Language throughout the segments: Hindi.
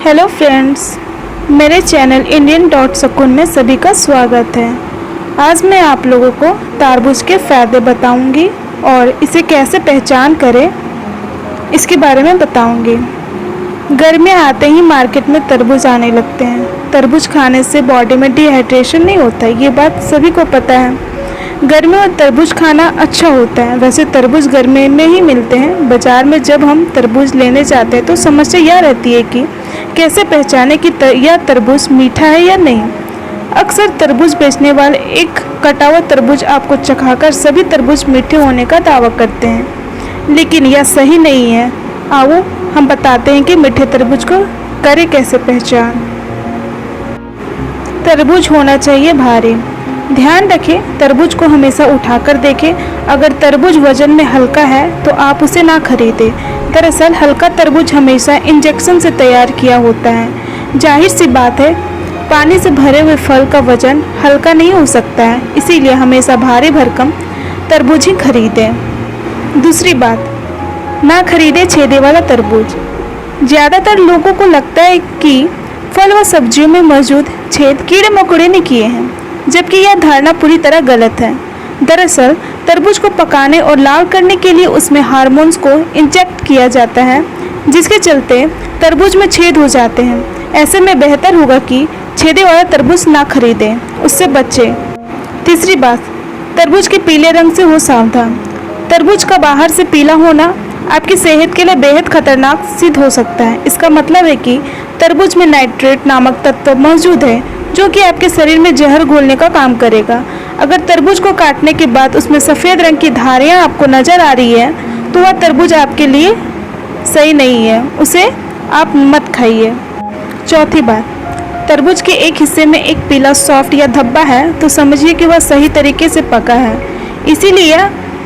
हेलो फ्रेंड्स, मेरे चैनल इंडियन डॉट सुकून में सभी का स्वागत है। आज मैं आप लोगों को तरबूज के फ़ायदे बताऊंगी और इसे कैसे पहचान करें इसके बारे में बताऊंगी। गर्मियाँ आते ही मार्केट में तरबूज आने लगते हैं। तरबूज खाने से बॉडी में डिहाइड्रेशन नहीं होता, ये बात सभी को पता है। गर्मियों में तरबूज खाना अच्छा होता है। वैसे तरबूज गर्मी में ही मिलते हैं। बाज़ार में जब हम तरबूज लेने जाते हैं तो समस्या यह रहती है कि कैसे पहचाने कि यह तरबूज मीठा है या नहीं। अक्सर तरबूज बेचने वाले एक कटा हुआ तरबूज आपको चखाकर सभी तरबूज मीठे होने का दावा करते हैं, लेकिन यह सही नहीं है। आओ हम बताते हैं कि मीठे तरबूज को करें कैसे पहचान। तरबूज होना चाहिए भारी। ध्यान रखें, तरबूज को हमेशा उठाकर देखें। अगर तरबूज वजन में हल्का है तो आप उसे ना खरीदें। दरअसल हल्का तरबूज हमेशा इंजेक्शन से तैयार किया होता है। जाहिर सी बात है, पानी से भरे हुए फल का वजन हल्का नहीं हो सकता है, इसीलिए हमेशा भारी भरकम तरबूज ही खरीदें। दूसरी बात, ना खरीदें छेदे वाला तरबूज। ज़्यादातर लोगों को लगता है कि फल व सब्जियों में मौजूद छेद कीड़े मकोड़े ने किए हैं, जबकि यह धारणा पूरी तरह गलत है। दरअसल तरबूज को पकाने और लाल करने के लिए उसमें हार्मोन्स को इंजेक्ट किया जाता है, जिसके चलते तरबूज में छेद हो जाते हैं। ऐसे में बेहतर होगा कि छेदे वाला तरबूज ना खरीदें, उससे बचें। तीसरी बात, तरबूज के पीले रंग से हो सावधान। तरबूज का बाहर से पीला होना आपकी सेहत के लिए बेहद खतरनाक सिद्ध हो सकता है। इसका मतलब है कि तरबूज में नाइट्रेट नामक तत्व मौजूद है, जो कि आपके शरीर में जहर घोलने का काम करेगा। अगर तरबूज को काटने के बाद उसमें सफ़ेद रंग की धारियाँ आपको नज़र आ रही है तो वह तरबूज आपके लिए सही नहीं है, उसे आप मत खाइए। चौथी बात, तरबूज के एक हिस्से में एक पीला सॉफ्ट या धब्बा है तो समझिए कि वह सही तरीके से पका है। इसीलिए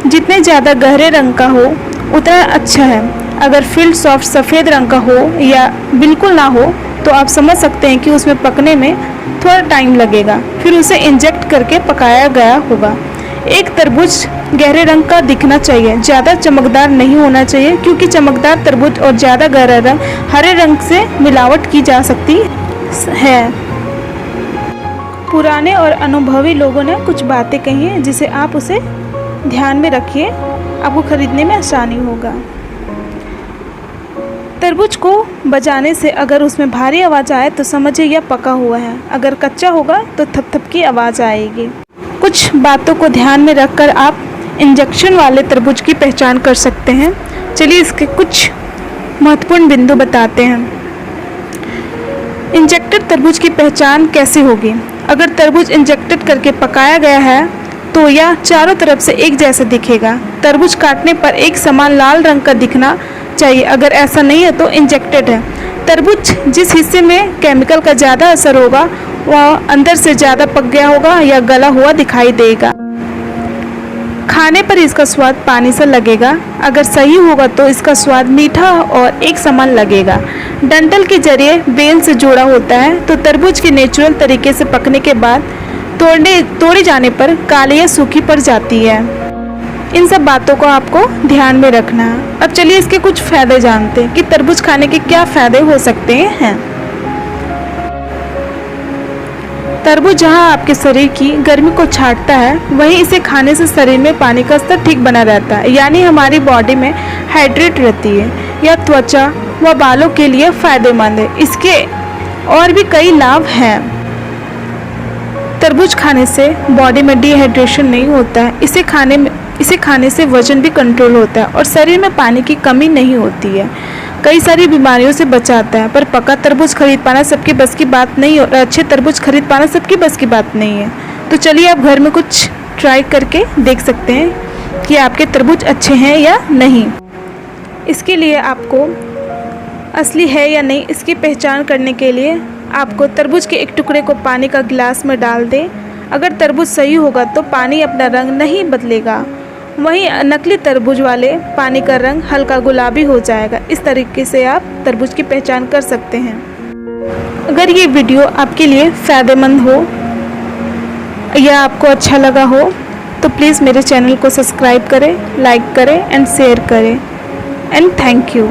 जितने ज़्यादा गहरे रंग का हो उतना अच्छा है। अगर फील्ड सॉफ्ट सफ़ेद रंग का हो या बिल्कुल ना हो तो आप समझ सकते हैं कि उसमें पकने में थोड़ा टाइम लगेगा, फिर उसे इंजेक्ट करके पकाया गया होगा। एक तरबूज गहरे रंग का दिखना चाहिए, ज़्यादा चमकदार नहीं होना चाहिए, क्योंकि चमकदार तरबूज और ज़्यादा गहरा रंग हरे रंग से मिलावट की जा सकती है। पुराने और अनुभवी लोगों ने कुछ बातें कही हैं, जिसे आप उसे ध्यान में रखिए, आपको खरीदने में आसानी होगा। तरबूज को बजाने से अगर उसमें भारी आवाज़ आए तो समझिए यह पका हुआ है। अगर कच्चा होगा तो थप थप की आवाज़ आएगी। कुछ बातों को ध्यान में रखकर आप इंजेक्शन वाले तरबूज की पहचान कर सकते हैं। चलिए इसके कुछ महत्वपूर्ण बिंदु बताते हैं। इंजेक्टेड तरबूज की पहचान कैसे होगी? अगर तरबूज इंजेक्टेड करके पकाया गया है तो यह चारों तरफ से एक जैसा दिखेगा। तरबूज काटने पर एक समान लाल रंग का दिखना चाहिए। अगर ऐसा नहीं है तो इंजेक्टेड है। तरबूज जिस हिस्से में केमिकल का ज़्यादा असर होगा वह अंदर से ज़्यादा पक गया होगा या गला हुआ दिखाई देगा। खाने पर इसका स्वाद पानी सा लगेगा। अगर सही होगा तो इसका स्वाद मीठा और एक समान लगेगा। डंठल के जरिए बेल से जोड़ा होता है तो तरबूज के नेचुरल तरीके से पकने के बाद तोड़े जाने पर काली या सूखी पड़ जाती है। इन सब बातों को आपको ध्यान में रखना है। अब चलिए इसके कुछ फ़ायदे जानते हैं कि तरबूज खाने के क्या फ़ायदे हो सकते हैं। तरबूज जहां आपके शरीर की गर्मी को छांटता है, वहीं इसे खाने से शरीर में पानी का स्तर ठीक बना रहता है, यानी हमारी बॉडी में हाइड्रेट रहती है। यह त्वचा व बालों के लिए फ़ायदेमंद है। इसके और भी कई लाभ हैं। तरबूज खाने से बॉडी में डिहाइड्रेशन नहीं होता है। इसे खाने से वजन भी कंट्रोल होता है और शरीर में पानी की कमी नहीं होती है। कई सारी बीमारियों से बचाता है। पर पका तरबूज खरीद पाना सबकी बस की बात नहीं है और अच्छे तरबूज खरीद पाना सबकी बस की बात नहीं है। तो चलिए आप घर में कुछ ट्राई करके देख सकते हैं कि आपके तरबूज अच्छे हैं या नहीं। इसके लिए आपको असली है या नहीं इसकी पहचान करने के लिए आपको तरबूज के एक टुकड़े को पानी का गिलास में डाल दें। अगर तरबूज सही होगा तो पानी अपना रंग नहीं बदलेगा, वहीं नकली तरबूज वाले पानी का रंग हल्का गुलाबी हो जाएगा। इस तरीके से आप तरबूज की पहचान कर सकते हैं। अगर ये वीडियो आपके लिए फ़ायदेमंद हो या आपको अच्छा लगा हो तो प्लीज़ मेरे चैनल को सब्सक्राइब करें, लाइक करें एंड शेयर करें। And thank you.